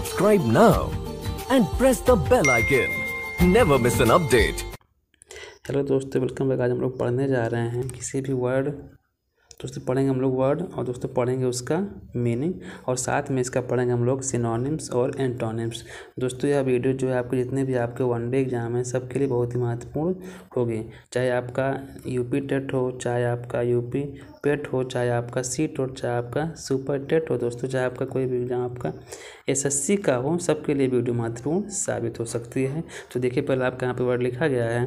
Subscribe now and press the bell icon. Never miss an update. Hello दोस्तों, welcome back. आज हम लोग पढ़ने जा रहे हैं किसी भी वर्ड। दोस्तों पढ़ेंगे हम लोग वर्ड और दोस्तों पढ़ेंगे उसका मीनिंग और साथ में इसका पढ़ेंगे हम लोग सिनोनिम्स और एंटोनिम्स। दोस्तों यह वीडियो जो है आपके जितने भी आपके वनडे एग्जाम हैं सबके लिए बहुत ही महत्वपूर्ण होगी। चाहे आपका यूपी टेट हो, चाहे आपका यूपी पेट हो, चाहे आपका सीट हो, चाहे आपका सुपर टेट हो, दोस्तों चाहे आपका कोई भी एग्जाम आपका एसएससी का हो, सबके लिए वीडियो महत्वपूर्ण साबित हो सकती है। तो देखिए पहले आपका यहाँ पे वर्ड लिखा गया है,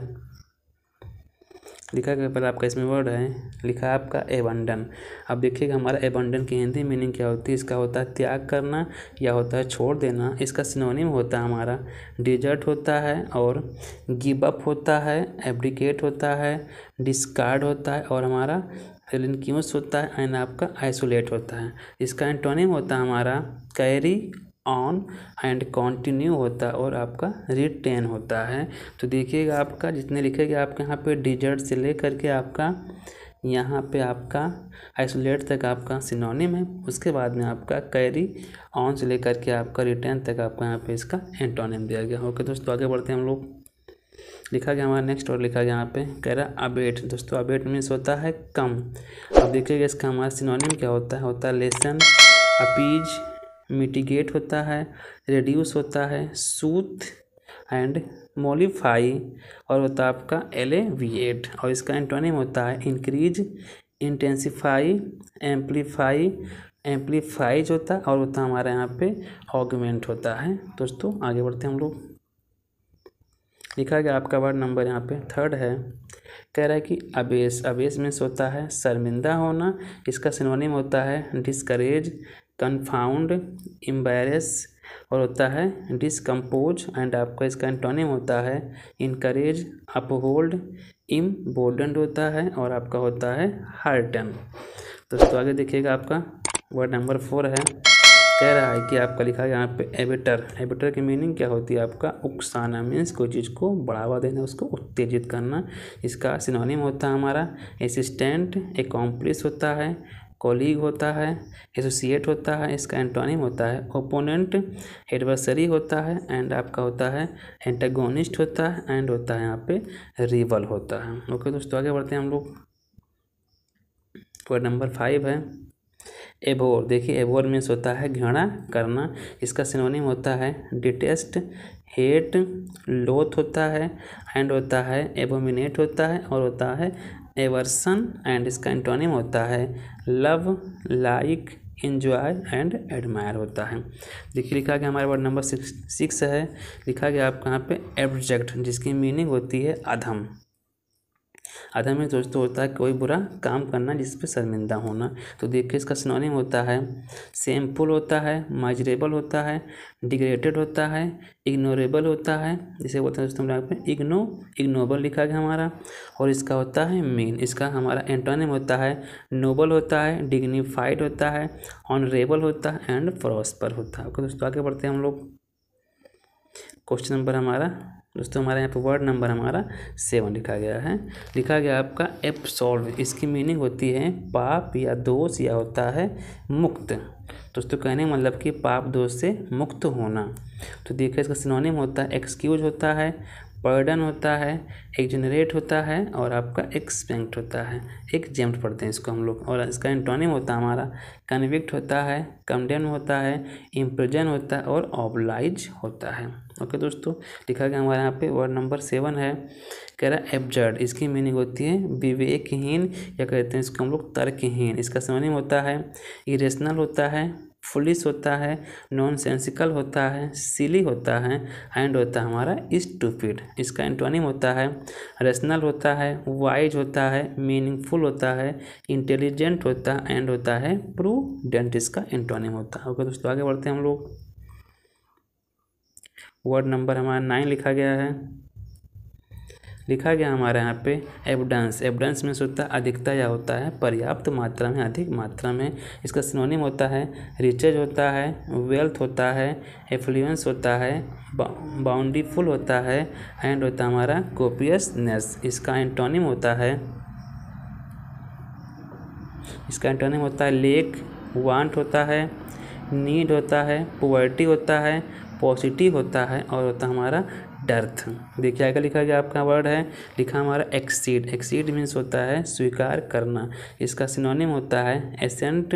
पहले आपका इसमें वर्ड है, लिखा है आपका एबंडन। अब देखिएगा हमारा एबंडन की हिंदी मीनिंग क्या होती है। इसका होता है त्याग करना या होता है छोड़ देना। इसका सिनोनिम होता है हमारा डिजर्ट होता है और गिव अप होता है, एब्डिकेट होता है, डिस्कार्ड होता है और हमारा रिलिंक्विश होता है एंड आपका आइसोलेट होता है। इसका एंटोनिम होता है हमारा कैरी ऑन एंड कंटिन्यू होता है और आपका रिटेन होता है। तो देखिएगा आपका जितने लिखेगा आपके यहाँ पे डिजर्ट से लेकर के आपका यहाँ पे आपका आइसोलेट तक आपका सिनोनिम है। उसके बाद में आपका कैरी ऑन से लेकर के आपका रिटेन तक आपका यहाँ पे इसका एंटोनिम दिया गया। ओके दोस्तों आगे बढ़ते हैं हम लोग। लिखा गया हमारा नेक्स्ट और लिखा गया यहाँ पे कह रहा अबेट। दोस्तों अबेट मीन्स होता है कम। अब देखिएगा इसका हमारा सिनोनिम क्या होता है लेसन, अपीज, मिटिगेट होता है, रिड्यूस होता है, सूथ एंड मॉडिफाई और होता है आपका एलेविएट। और इसका एंटोनिम होता है इंक्रीज, इंटेंसिफाई, एम्पलीफाई, एम्पलीफाइज होता है और होता है हमारे यहाँ पे ऑगमेंट होता है। दोस्तों आगे बढ़ते हैं हम लोग। लिखा गया आपका वर्ड नंबर यहाँ पे 3 है, कह रहा है कि अबेस। अबेस मीन्स होता है शर्मिंदा होना। इसका सिनोनिम होता है डिस्करेज, कन्फाउंड, एम्बैरेस और होता है डिसकम्पोज एंड आपका इसका एंटोनिम होता है इनकरेज, अपहोल्ड, इम्बोर्डेंड होता है और आपका होता है हार्टन। दोस्तों आगे देखिएगा आपका वर्ड नंबर 4 है, कह रहा है कि आपका लिखा गया यहाँ पे एबिटर। एबिटर की मीनिंग क्या होती है आपका उकसाना मीन्स कोई चीज़ को बढ़ावा देना, उसको उत्तेजित करना। इसका सिनोनिम होता है हमारा असिस्टेंट, एकॉम्प्लिस होता है, कॉलीग होता है, एसोसिएट होता है। इसका एंटोनिम होता है ओपोनेंट, एडवर्सरी होता है एंड आपका होता है एंटागोनिस्ट होता है एंड होता है यहाँ पे रिवल होता है। ओके दोस्तों आगे बढ़ते हैं हम लोग। वर्ड नंबर 5 है एबोर। देखिए एबोर मीन्स होता है घृणा करना। इसका सिनोनिम होता है डिटेस्ट, हेट, लोथ होता है एंड होता है एबोमिनेट होता है और होता है एवर्सन एंड इसका एंटोनिम होता है love, like, enjoy and admire होता है। देखिए लिखा गया हमारे वर्ड नंबर 6 है, लिखा गया आपका यहाँ पे एब्जेक्ट जिसकी मीनिंग होती है अधम। अधम में दोस्तों होता है कोई बुरा काम करना जिस पे शर्मिंदा होना। तो देखिए इसका सिनोनिम होता है शेमफुल होता है, माइजरेबल होता है, डिग्रेडेड होता है, इग्नोरेबल होता है। जिसे बोलते हैं दोस्तों यहाँ पे इग्नोबल लिखा गया हमारा और इसका होता है मीन। इसका हमारा एंटोनिम होता है नोबल होता है, डिग्निफाइड होता है, ऑनरेबल होता है एंड प्रॉस्पर होता है। ओके दोस्तों आगे बढ़ते हैं हम लोग। क्वेश्चन नंबर हमारा दोस्तों हमारे यहाँ पे वर्ड नंबर हमारा 7 लिखा गया है, लिखा गया आपका एब्सॉल्व। इसकी मीनिंग होती है पाप या दोष या होता है मुक्त। दोस्तों कहने का मतलब कि पाप दोष से मुक्त होना। तो देखिए इसका सिनोनिम होता है एक्सक्यूज होता है, पर्डन होता है, एक्जेनरेट होता है और आपका एक्सपेंक्ट होता है। एग्जेम्प्ट पढ़ते हैं इसको हम लोग। और इसका एंटोनिम होता है हमारा कन्विक्ट होता है, कंडेम होता है, इम्प्रिजन होता है और ऑब्लाइज होता है। ओके दोस्तों लिखा गया हमारे यहाँ पे वर्ड नंबर 7 है, कह रहा है एब्जर्ड। इसकी मीनिंग होती है विवेकहीन या कहते हैं इसको हम लोग तर्कहीन। इसका सिनोनिम होता है इरेशनल होता है, फुलिश होता है, नॉनसेंसिकल होता है, सिली होता है एंड होता है हमारा स्टूपिड। इसका एंटोनिम होता है रेशनल होता है, वाइज होता है, मीनिंगफुल होता है, इंटेलिजेंट होता है एंड होता है प्रूडेंट। इसका एंटोनिम होता है। ओके दोस्तों आगे बढ़ते हैं हम लोग। वर्ड नंबर हमारा 9 लिखा गया है, लिखा गया हमारे यहाँ पे एविडेंस। एविडेंस मीन्स होता है अधिकता या होता है पर्याप्त मात्रा में, अधिक मात्रा में। इसका सिनोनिम होता है रिचेज होता है, वेल्थ होता है, एफ्लुएंस होता है, बाउंडीफुल होता है एंड होता है हमारा कोपियसनेस। इसका एंटोनिम होता है लेक, वांट होता है, नीड होता है, पुअर्टी होता है, पॉजिटिव होता है और होता है हमारा डर्थ। देखिए आगे लिखा गया आपका वर्ड है, लिखा हमारा एक्सीड। एक्सीड मीन्स होता है स्वीकार करना, इसका सिनोनिम होता है एसेंट।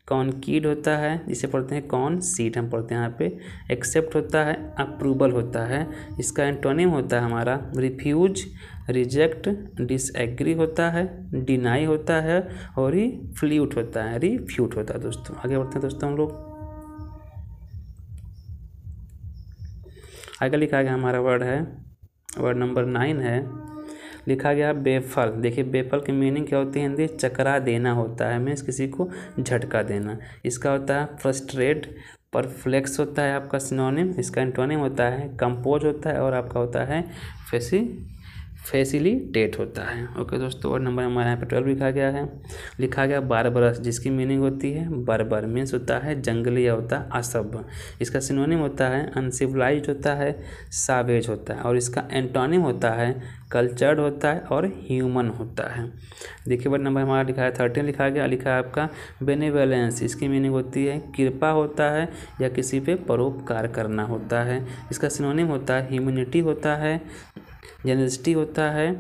कॉन्कीड होता है, इसे पढ़ते हैं कॉनसीड, हम पढ़ते हैं यहाँ पे। एक्सेप्ट होता है, अप्रूवल होता है, इसका एंटोनिम होता है हमारा रिफ्यूज, रिजेक्ट, डिसएग्री होता है, डिनाई होता है और रिफ्यूट होता है, रिफ्यूट होता है। दोस्तों आगे बढ़ते हैं दोस्तों हम लोग। आगे लिखा गया हमारा वर्ड है, वर्ड नंबर 9 है, लिखा गया बेफल। देखिए बेफल की मीनिंग क्या होती है हिंदी, चकरा देना होता है, मीन्स किसी को झटका देना। इसका होता है फ्रस्ट्रेट, परफ्लेक्स होता है आपका सिनोनिम, इसका एंटोनिम होता है कंपोज होता है और आपका होता है फैसिलिटेट होता है। ओके दोस्तों, वर्ड नंबर हमारे यहाँ पे 12 लिखा गया है, लिखा गया बारबरस, जिसकी मीनिंग होती है बर्बर, मीन्स होता है जंगली या होता है असभ्य। इसका सिनोनिम होता है अनसिविलाइज्ड होता है, सावेज होता है और इसका एंटोनिम होता है कल्चर्ड होता है और ह्यूमन होता है। देखिए वर्ड नंबर हमारा लिखा है 13 लिखा गया, लिखा है आपका बेनेवोलेंस। इसकी मीनिंग होती है कृपा होता है या किसी पे परोपकार करना होता है। इसका सिनोनिम होता है ह्यूमैनिटी होता है, जेनरसिटी होता है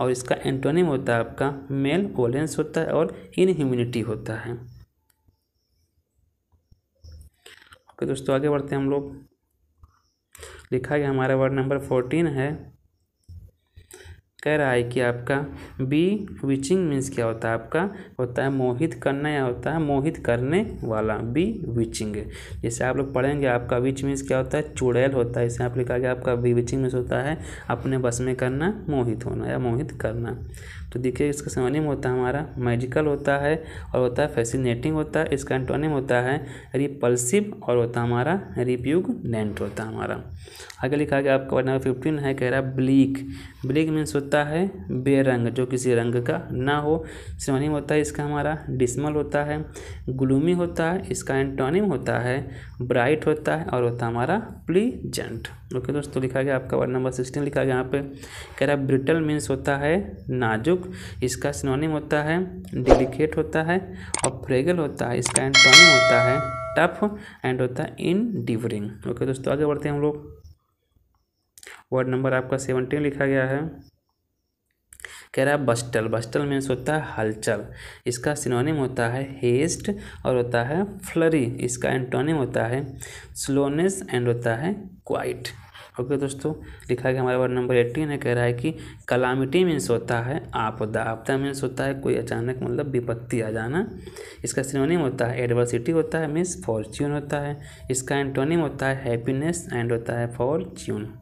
और इसका एंटोनिम होता है आपका मेल वोलेंस होता है और इनह्यूमैनिटी होता है। ओके दोस्तों आगे बढ़ते हैं हम लोग। लिखा गया हमारा वर्ड नंबर 14 है, कह रहा है कि आपका बी विचिंग मीन्स क्या होता है, आपका होता है मोहित करना या होता है मोहित करने वाला, बी विचिंग। जैसे आप लोग पढ़ेंगे आपका विच मीन्स क्या होता है, चुड़ैल होता है, इसे आप लिखा गया आपका बी विचिंग मीन्स होता है अपने बस में करना, मोहित होना या मोहित करना। तो देखिए इसका सिनोनिम होता है हमारा मैजिकल होता है और होता है फैसिनेटिंग होता है। इसका एंटोनिम होता है रिपल्सिव और होता है हमारा रिप्यूगनेंट होता है हमारा। आगे लिखा गया आपका वर्ड नंबर 15 है, कह रहा है ब्लीक। ब्लीक मीन्स होता है बेरंग, जो किसी रंग का ना हो। सिनोनिम होता है इसका हमारा डिस्मल होता है, ग्लूमी होता है, इसका एंटोनिम होता है ब्राइट होता है और होता है हमारा प्लीजेंट। ओके दोस्तों, लिखा गया आपका वर्ड नंबर 16 लिखा गया यहाँ पे, कह रहा है ब्रिटल मीन्स होता है नाजुक। इसका सिनोनिम होता है डेलिकेट होता है और फ्रेगल होता है। इसका एंटोनिम होता है टफ एंड होता है इनडिवरिंग। ओके दोस्तों आगे बढ़ते हैं हम लोग। वर्ड नंबर आपका 17 लिखा गया है, कह रहा है बस्टल। बस्टल मीन्स होता है हलचल। इसका सिनोनिम होता है हेस्ट और होता है फ्लरी। इसका एंटोनिम होता है स्लोनेस एंड होता है क्वाइट। ओके दोस्तों, लिखा गया हमारा वर्ड नंबर 18 है, कह रहा है कि कलामिटी मीन्स होता है आपदा। आपदा मीन्स होता है कोई अचानक मतलब विपत्ति आ जाना। इसका सिनोनिम होता है एडवर्सिटी होता है, मीन्स फॉर्च्यून होता है। इसका एंटोनिम होता है हैप्पीनेस एंड होता है फॉर्च्यून।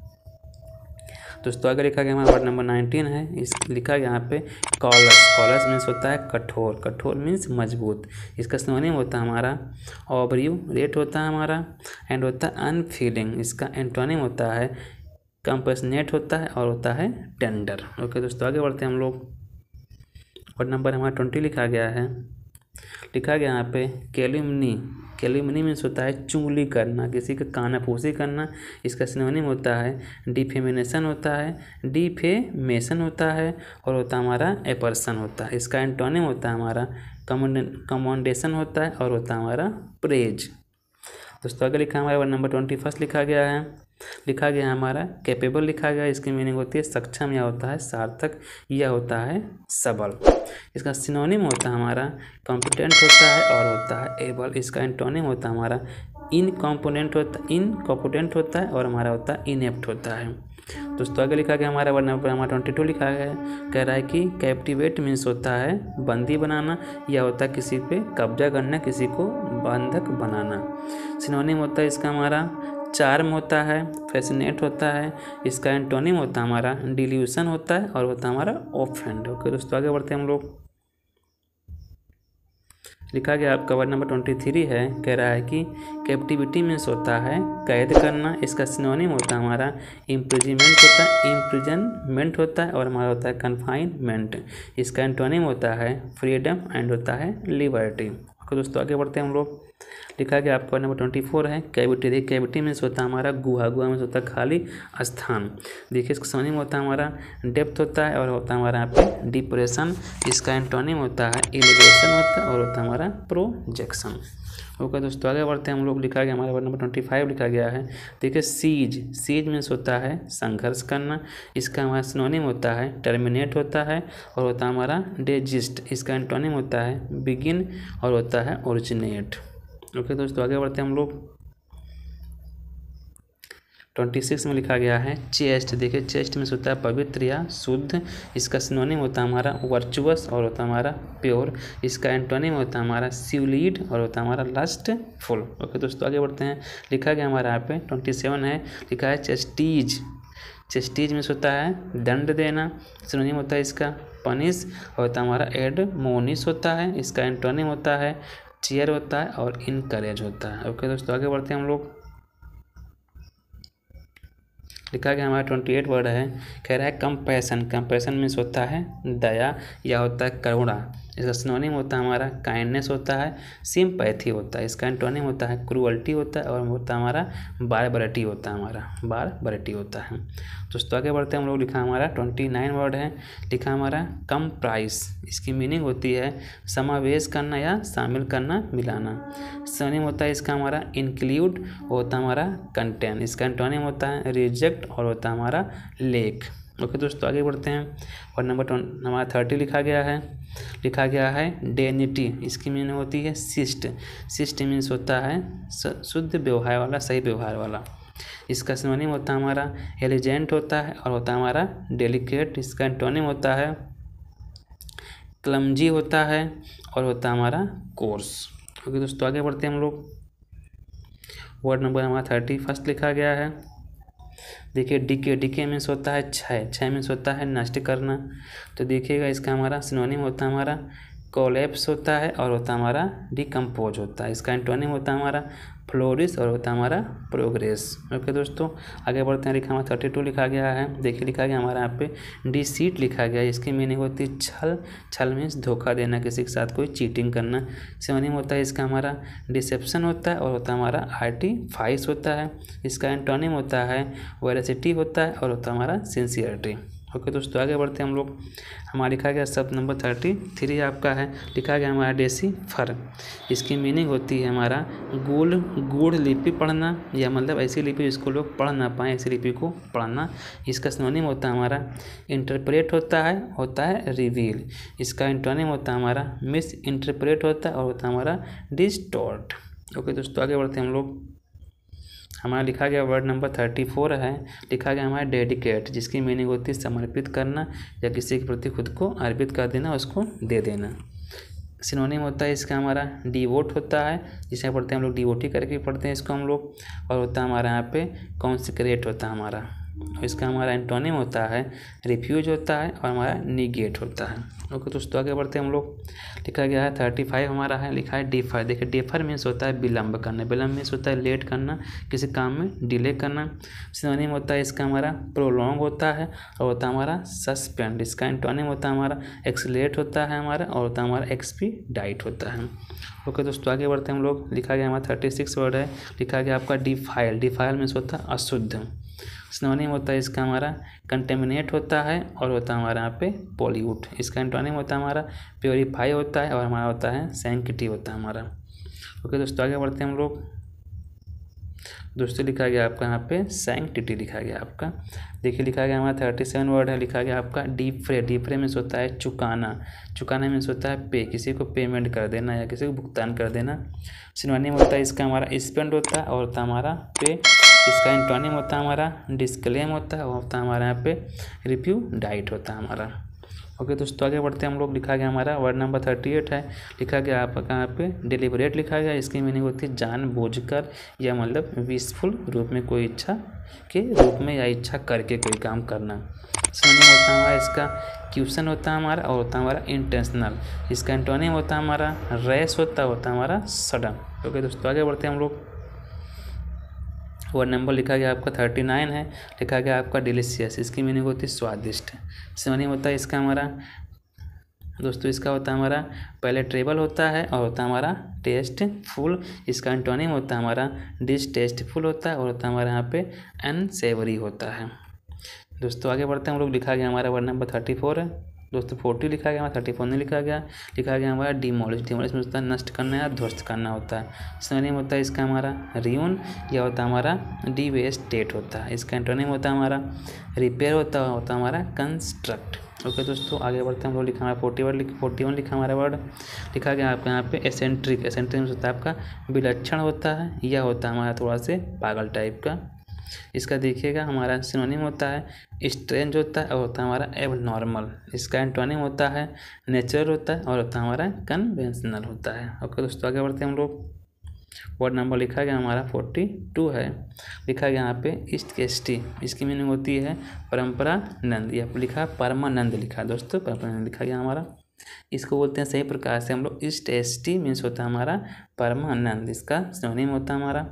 दोस्तों आगे लिखा गया हमारा वर्ड नंबर 19 है, इस लिखा गया यहाँ पे कॉलस। कॉलस मीन्स होता है कठोर, कठोर मीन्स मजबूत। इसका सिनोनिम होता है हमारा ऑब्रिव रेट होता है हमारा एंड होता है अनफीलिंग। इसका एंटोनिम होता है कंपैशनेट होता है और होता है टेंडर। ओके दोस्तों आगे बढ़ते हैं हम लोग। वर्ड नंबर हमारा 20 लिखा गया है, लिखा गया यहाँ पे कैल्युमनी। कैल्युमनी मीन्स होता है चुगली करना, किसी का कानाफूसी करना। इसका सिनोनिम होता है डिफेमेशन होता है, डिफेमेशन होता है और होता है हमारा एपर्सन होता है। इसका एंटोनिम होता है हमारा कमेंडेशन होता है और होता है हमारा प्रेज। दोस्तों आगे लिखा हमारा वर्ड नंबर 21 लिखा गया है, लिखा गया है हमारा कैपेबल लिखा गया है। इसकी मीनिंग होती है सक्षम या होता है सार्थक या होता है सबल। इसका सिनोनिम होता है हमारा कॉम्पिटेंट होता है और होता है एबल। इसका एंटोनिम होता है हमारा इनकॉम्पिटेंट होता है और हमारा होता है इनेप्ट होता है। दोस्तों आगे लिखा गया हमारा वर्ड नंबर हमारा 22 लिखा गया है, कह रहा है कि कैप्टिवेट मीन्स होता है बंदी बनाना या होता है किसी पे कब्जा करना, किसी को बंधक बनाना। सिनोनिम होता है इसका हमारा चार्म होता है, फैसिनेट होता है। इसका एंटोनिम होता है हमारा डिल्यूशन होता है और होता है हमारा ऑफेंड। ओके दोस्तों आगे बढ़ते हैं हम लोग। लिखा गया आपका वर्ड नंबर 23 है, कह रहा है कि कैप्टिविटी मीन्स होता है कैद करना। इसका सिनोनिम होता है हमारा इम्प्रिजनमेंट होता है और हमारा होता है कन्फाइनमेंट। इसका एंटोनिम होता है फ्रीडम एंड होता है लिबर्टी। ओके दोस्तों आगे बढ़ते हैं हम लोग। लिखा गया आपका नंबर 24 है कैविटी। देखिए कैविटी मीन्स होता है हमारा गुहा, गुहा मीन्स होता है खाली स्थान। देखिए इसका सिनोनिम होता है हमारा डेप्थ होता है और होता है हमारा यहाँ पे डिप्रेशन। इसका एंटोनिम होता है एलिवेशन होता है और होता है हमारा प्रोजेक्शन। ओके दोस्तों, आगे बढ़ते हैं हम लोग। लिखा गया हमारा वर्ड नंबर 25 लिखा गया है। देखिए सीज, सीज मीन्स होता है संघर्ष करना। इसका हमारा सिनोनिम होता है टर्मिनेट होता है, और होता है हमारा डेजिस्ट। इसका एंटोनिम होता है बिगिन, और होता है ओरिजिनेट। ओके दोस्तों, आगे बढ़ते हैं हम लोग। 26 में लिखा गया है चेस्ट। देखिए चेस्ट में होता है पवित्र या शुद्ध। इसका सिनोनिम होता है हमारा वर्चुअस, और होता है हमारा प्योर। इसका एंटोनिम होता है हमारा स्यूलिड, और होता है हमारा लस्टफुल। ओके दोस्तों, आगे बढ़ते हैं। लिखा गया हमारा यहाँ पे 27 है, लिखा है चेस्टीज। चेस्टीज में होता है दंड देना। सिनोनिम होता है इसका पनिश, और होता है हमारा एडमोनिश होता है। इसका एंटोनिम होता है चेयर होता है, और इनकरेज होता है। ओके दोस्तों, आगे बढ़ते हैं हम लोग। लिखा गया हमारा 28 वर्ड है, कह रहा है कंपैशन। कंपैशन मीन्स होता है दया या होता है करुणा। इसका सिनोनिम होता है हमारा काइंडनेस होता है, सिंपैथी होता है। इसका एंटोनिम होता है क्रूअल्टी होता है, और होता है हमारा बारबरिटी होता है, हमारा बारबरिटी होता है। दोस्तों आगे बढ़ते हैं हम लोग। लिखा हमारा 29 वर्ड है, लिखा हमारा कंप्राइस। इसकी मीनिंग होती है समावेश करना या शामिल करना, मिलाना। सिनोनिम होता है इसका हमारा इंक्लूड, होता है हमारा कंटेन। इसका एंटोनिम होता है रिजेक्ट, और होता है हमारा लेक। ओके दोस्तों, आगे बढ़ते हैं। और नंबर हमारा 30 लिखा गया है, लिखा गया है डेनिटी। इसकी मीनिंग होती है शिष्ट। शिष्ट मीन्स होता है शुद्ध व्यवहार वाला, सही व्यवहार वाला। इसका सिनोनिम होता है हमारा एलिजेंट होता है, और होता है हमारा डेलिकेट। इसका एंटोनिम होता है क्लमजी होता है, और होता है हमारा कोर्स। ओके दोस्तों, आगे बढ़ते हैं हम लोग। वर्ड नंबर हमारा 31 लिखा गया है। देखिए डीके, डीके मीन्स होता है क्षय। क्षय मीन्स होता है नष्ट करना। तो देखिएगा इसका हमारा सिनोनिम होता है हमारा कोलैप्स होता है, और होता है हमारा डिकम्पोज होता है। इसका एंटोनिम होता है हमारा फ्लोरिश, और होता है हमारा प्रोग्रेस। ओके दोस्तों, आगे बढ़ते हैं। लिखा हमारा 32 लिखा गया है। देखिए लिखा गया हमारा यहाँ पे डिसीट लिखा गया है। इसकी मीनिंग होती है छल। छल मीन्स धोखा देना, किसी के साथ कोई चीटिंग करना। सिनोनिम होता है इसका हमारा डिसेप्शन होता है, और होता है हमारा आर्टिफाइस होता है। इसका एंटोनिम होता है वेरासिटी होता है, और होता है हमारा सिंसियरिटी। ओके दोस्तों, आगे बढ़ते हैं हम लोग। हमारा लिखा गया शब्द नंबर 33 आपका है, लिखा गया हमारा डेसिफर। इसकी मीनिंग होती है हमारा गूढ़ लिपि पढ़ना, या मतलब ऐसी लिपि जिसको लोग पढ़ ना पाएँ, ऐसी लिपि को पढ़ना। इसका सिनोनिम होता है हमारा इंटरप्रेट होता है रिवील। इसका एंटोनिम होता है हमारा मिस इंटरप्रेट होता है, और होता है हमारा डिस्टॉर्ट। ओके दोस्तों, आगे बढ़ते हैं हम लोग। हमारा लिखा गया वर्ड नंबर 34 है, लिखा गया हमारा डेडिकेट। जिसकी मीनिंग होती है समर्पित करना, या किसी के प्रति खुद को अर्पित कर देना, उसको दे देना। सिनोनिम होता है इसका हमारा डिवोट होता है, जिसे पढ़ते हैं हम लोग डिवोटी करके पढ़ते हैं इसको हम लोग। और होता है हमारा यहाँ पे कॉन्सिक्रेट होता है हमारा। इसका हमारा एंटोनिम होता है रिफ्यूज होता है, और हमारा निगेट होता है। ओके दोस्तों, आगे बढ़ते हैं हम लोग। लिखा गया है 35 हमारा है, लिखा है डिफर। देखिए डिफर मीन्स होता है विलम्ब करना। विलम्ब मीन्स होता है लेट करना, किसी काम में डिले करना। सिनोनिम होता है इसका हमारा प्रोलॉन्ग होता है, और होता है हमारा सस्पेंड। इसका एंटोनिम होता है हमारा एक्सलेट होता है हमारा, और होता है हमारा एक्सपीडाइट होता है। ओके दोस्तों, आगे बढ़ते हैं हम लोग। लिखा गया हमारा 36 वर्ड है, लिखा गया आपका डिफाइल। डिफाइल मीन्स होता है अशुद्ध। सिनोनिम होता है इसका हमारा कंटेमिनेट होता है, और होता है हमारा यहाँ पे पॉल्यूट। इसका एंटोनिम होता है हमारा प्योरीफाई होता है, और हमारा होता है सैंक्टिटी होता है हमारा। ओके दोस्तों, आगे बढ़ते हैं हम लोग। दोस्तों लिखा गया आपका यहाँ पे सैंक्टिटी लिखा गया आपका। देखिए लिखा गया हमारा 37 वर्ड है, लिखा गया आपका डीफ्रे। डीफ्रे मीन्स होता है चुकाना। चुकाना मीन्स होता है पे, किसी को पेमेंट कर देना या किसी को भुगतान कर देना। सिनोनिम होता है इसका हमारा स्पेंड होता है, और होता है हमारा पे। इसका एंटोनिम होता है हमारा डिस्क्लेम होता है, और होता है हमारा यहाँ पे रिप्यूडाइट होता है हमारा। ओके दोस्तों, आगे बढ़ते हैं हम लोग। लिखा गया हमारा वर्ड नंबर 38 है, लिखा गया आपका यहाँ पे डिलिबरेट लिखा गया। इसकी मीनिंग होती है जानबूझकर, या मतलब विशफुल रूप में, कोई इच्छा के रूप में या इच्छा करके कोई काम करना। सिनोनिम होता है हमारा इसका क्वेश्चन होता है हमारा, और होता है हमारा इंटेंशनल। इसका एंटोनिम होता है हमारा रैश होता है हमारा सडन। ओके दोस्तों, आगे बढ़ते हैं हम लोग। वर्ड नंबर लिखा गया आपका 39 है, लिखा गया आपका डिलीशियस। इसकी मीनिंग होती है स्वादिष्ट। सिनोनिम होता है इसका हमारा दोस्तों, इसका होता है हमारा पहले ट्रेबल होता है, और होता है हमारा टेस्टफुल। इसका एंटोनिम होता है हमारा डिसटेस्टफुल होता है, और होता है हमारा यहाँ पे अनसेवरी होता है। दोस्तों आगे बढ़ते हैं हम लोग। लिखा गया हमारा वर्ड नंबर 34 है, दोस्तों 40 लिखा गया हमारा, 34 नहीं लिखा गया। लिखा गया हमारा डिमोलिश। डिमोलिश में होता है नष्ट करना या ध्वस्त करना होता है। सिनोनिम होता है इसका हमारा रियून, या होता है हमारा डिवेस्टेट होता है। इसका एंटोनिम होता है हमारा रिपेयर होता है हमारा कंस्ट्रक्ट। ओके दोस्तों, आगे बढ़ते हैं हम लोग। लिखा हमारा 41 लिखा हमारा वर्ड। लिखा गया आपका यहाँ पे एसेंट्रिक। एसेंट्रिक में होता है आपका विलक्षण होता है, या होता है हमारा थोड़ा से पागल टाइप का। इसका देखिएगा हमारा सिनोनिम होता है स्ट्रेंज होता है, और होता है हमारा एबनॉर्मल। इसका एंटोनिम होता है नेचुरल होता है, और होता है हमारा कन्वेंशनल होता है। ओके दोस्तों, आगे बढ़ते हैं हम लोग। वर्ड नंबर लिखा गया हमारा 42 है। लिखा गया यहाँ पे इष्टकेष्टि। इसकी मीनिंग होती है परंपरा नंद, या लिखा परमानंद लिखा है दोस्तों, परमानंद लिखा गया हमारा। इसको बोलते हैं सही प्रकार से हम लोग इष्टेष्टि मीन्स होता है हमारा परमानंद। इसका सिनोनिम होता है हमारा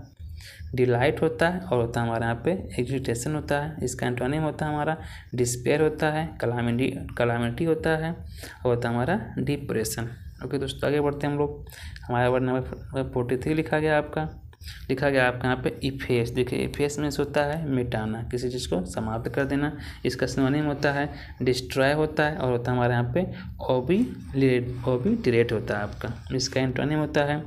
डिलाइट होता है, और होता है हमारा यहाँ पे एक्जिटेशन होता है। इसका एंटोनिम होता है हमारा डिस्पेयर होता है, कलामिटी होता है, और होता है हमारा डिप्रेशन। ओके दोस्तों, आगे बढ़ते हैं हम लोग। हमारा वर्ड नंबर 43 लिखा गया आपका। लिखा गया आपका यहाँ पे इफेस। देखिए इफेस मीन्स होता है मिटाना, किसी चीज़ को समाप्त कर देना। इसका सिनोनिम होता है डिस्ट्रॉय होता है, और होता है हमारे यहाँ पे ओबिलिटेट होता है आपका। इसका एंटोनिम होता है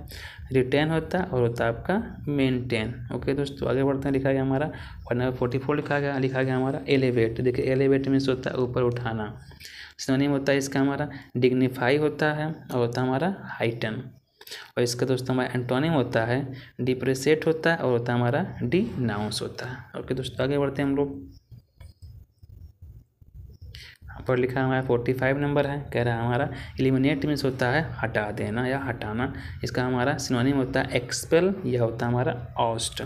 रिटेन होता है, और होता है आपका मेंटेन। ओके दोस्तों, आगे बढ़ते हैं। लिखा गया हमारा वर्ड नंबर 44 लिखा गया हमारा एलिवेट। देखिए एलिवेट मीन्स होता है ऊपर उठाना। सिनोनिम होता है इसका हमारा डिग्निफाई होता है, और होता है हमारा हाइटन। और इसका दोस्तों हमारा एंटोनिम होता है डिप्रेसेट होता है, और होता है हमारा डिनाउंस होता है। ओके दोस्तों, आगे बढ़ते हैं हम लोग। यहाँ पर लिखा हमारा 45 नंबर है। कह रहा है हमारा एलिमिनेट मीन्स होता है हटा देना या हटाना। इसका हमारा सिनोनिम होता है एक्सपेल, या होता है हमारा ऑस्ट।